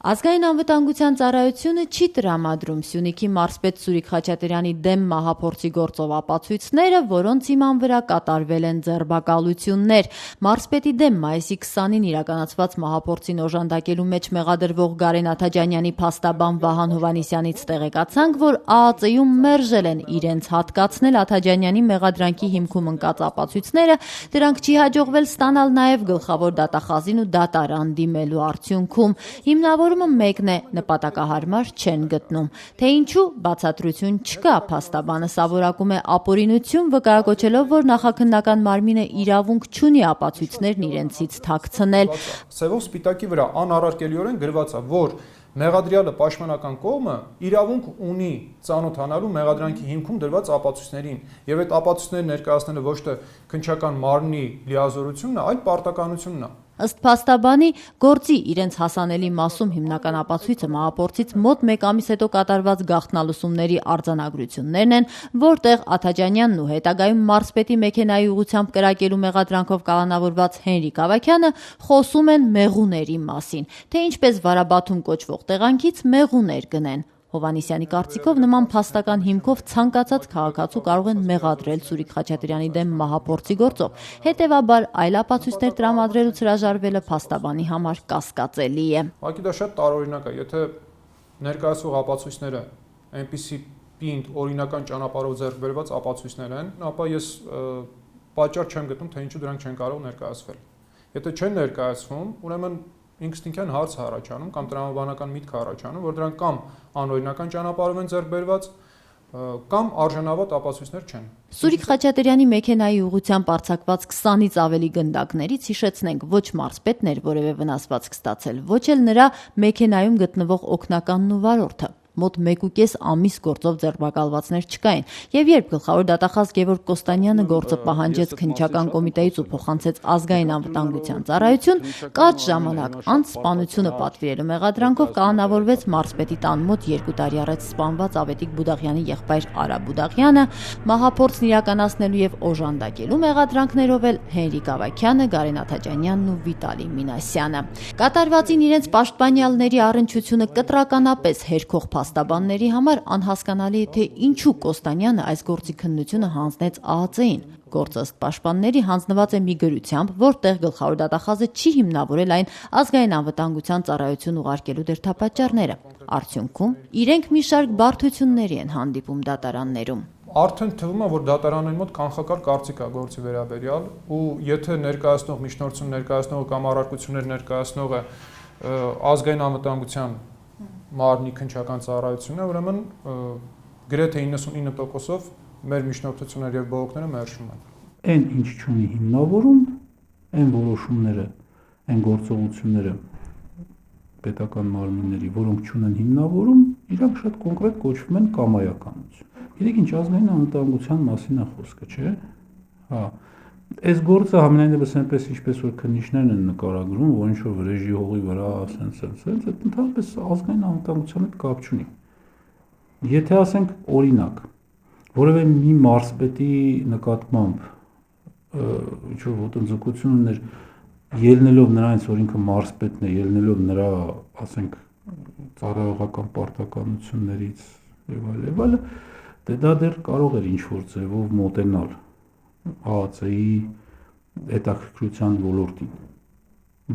Ազգային անվտանգության ծառայությունը չի տրամադրում Սյունիքի մարզպետ Սուրիկ Խաչատրյանի դեմ մահափորձի գործով ապացույցները, որոնց հիման վրա կատարվել են ձերբակալություններ։ Մարզպետի դեմ մայիսի 20-ին իրականացված մահափորձին օժանդակելու մեջ մեղադրվող Գարեն Աթաջանյանի փաստաբան Վահան Հովհաննիսյանից տեղեկացանք, որ ԱԱԾ-ում մերժել են իրենց հատկացնել Աթաջանյանի մեղադրանքի հիմքում ընկած ապացույցները, դրանք չի հաջողվել ստանալ նաև գլխավոր դատախազին ու դատարան դիմելու արդյունքում։ Հիմնավորումը մեկն է, նպատակահարմար չեն գտնում։ Թե ինչու բացատրություն չկա, փաստաբանը սովորակում է ապօրինություն, վկայակոչելով, որ նախաքննական մարմինը իրավունք չունի ապացույցներն իրենցից թաքցնել։ Սևով սպիտակի վրա անառարկելիորեն գրված է, որ մեղադրյալը պաշտպանական կողմը իրավունք ունի ծանոթանալու մեղադրանքի հիմքում դրված ապացույցներին, եւ այդ ապացույցները ներկայացնելը ոչ թե քննչական մարմնի լիազորությունն է, այլ պարտականությունն է։ Ըստ փաստաբանի, գործի իրենց հասանելի մասում հիմնական ապացույցը մահափորձից մոտ 1 ամիս հետո կատարված գաղտնալուսումների արձանագրություններն են, որտեղ Աթաջանյանն ու հետագայում մարզպետի մեքենայի ուղղությամբ կրակելու մեղադրանքով կալանավորված Հենրիկ Ավագյանը խոսում են մեղուների մասին, թե ինչպես Վարաբաթում կոչվող տեղանքից մեղուներ գնեն։ Հովհաննիսյանի կարծիքով նման փաստական հիմքով ցանկացած քաղաքացու կարող են մեղադրել Սուրիկ Խաչատրյանի դեմ մահափորձի գործով։ Հետևաբար այլ ապացույցներ տրամադրելուց հրաժարվելը փաստաբանի համար կասկածելի է։ Ուղղակի դա շատ տարօրինակ է, եթե ներկայացվող ապացույցները այնպիսի պինդ օրինական ճանապարհով ձեռք բերված ապացույցներ են, ապա ես պատճառ չեմ գտնում, թե ինչու դրանք չեն կարող ներկայացվել։ Եթե չեն ներկայացվում, ուրեմն ինքնին հարց առաջանում կամ տրամաբանական միտք առաջանում, որ դրանք կամ անօրինական ճանապարհով են ձեռք բերված, կամ արժանավատ ապացույցներ չեն։ Սուրիկ Խաչատրյանի մեքենայի ուղղությամբ արձակված 20-ից ավելի գնդակներից հիշեցնենք, ոչ մարզպետն էր որևէ վնասվածք ստացել, ոչ էլ նրա մեքենայում գտնվող օգնականն ու վարորդը։ Մոտ 1.5 ամիս գործով ձերբակալվածներ չկային, եւ երբ գլխավոր դատախազ Գևորգ Կոստանյանը գործը պահանջեց քննչական կոմիտեից ու փոխանցեց ազգային անվտանգության ծառայություն, կարճ ժամանակ անց սպանությունը պատվիրելու մեղադրանքով կալանավորվեց մարզպետի տան մոտ 2 տարի առաջ սպանված Ավետիք Բուդաղյանի եղբայր Արա Բուդաղյանը, մահափորձն իրականացնելու եւ օժանդակելու մեղադրանքներով էլ Հենրիկ Ավագյանը, Գարեն Աթաջանյանն ու Վիտալի Մինասյանը։ Կատարվածին իրենց պաշտպանյալների առնչությունը կտրականապես հերքող փաստաբանների համար անհասկանալի է, թե ինչու Կոստանյանը այս գործի քննությունը հանձնեց ԱԱԾ-ին։ Գործը ըստ պաշտպանների հանձնված է մի գրությամբ, որտեղ գլխավոր դատախազը չի հիմնավորել այն ազգային անվտանգության ծառայություն ուղարկելու դերդապատճառները։ Արդյունքում իրենք մի շարք բարդությունների են հանդիպում դատարաններում։ Արդեն թվում է, որ դատարանների մոտ կանխակալ կարծիք է գործի վերաբերյալ, ու եթե ներկայացնող միջնորդություն ներկայացնողը կամ առարկություններ ներկայացնողը ազգային անվտանգության մարմնի քննչական ծառայությունն է, ուրեմն գրեթե 99%-ով մեր միջնորդությունները եւ բողոքները մերժում են։ Այն ինչ չունի հիմնավորում, այն որոշումները, այն գործողությունները պետական մարմինների, որոնք չունեն հիմնավորում, իրանք շատ կոնկրետ կոչվում են կամայականություն։ Գիտեք ինչ, ազգային անվտանգության մասին է խոսքը, չէ՞։ Հա։ Այս գործը համենայնդեպս այնպես ինչպես որ քննիչներն են նկարագրում, որ ինչ-որ վրեժի հողի վրա, ասենց, այդ ընդհանրապես ազգային անվտանգության հետ կապ չունի։ Եթե ասենք օրինակ, որևէ մի մարզպետի նկատմամբ ինչ-որ ոտնձգություն ուներ, ելնելով նրանից, որ ինքը մարզպետն է, ելնելով նրա, ասենք, ծառայողական պարտականություններից եւ այլն, դա դեռ կարող էր ինչ-որ ձևով մոտենալ ԱԱԾ-ի հետաքրքրության ոլորտին,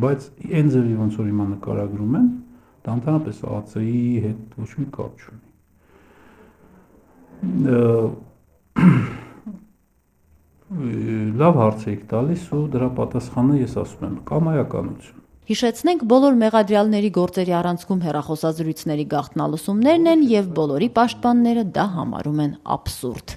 բայց այն ձևի ոնց որ հիմա նկարագրում են, դա ընդհանրապես ԱԱԾ-ի հետ ոչ մի կապ չունի։ Լավ հարց եք տալիս ու դրա պատասխանը ես ասում եմ կամայականություն։ Հիշեցնենք, բոլոր մեղադրյալների գործերի առանցքում հեռախոսազրույցների գաղտնալուսումներն են եւ բոլորի պաշտպանները դա համարում են աբսուրդ։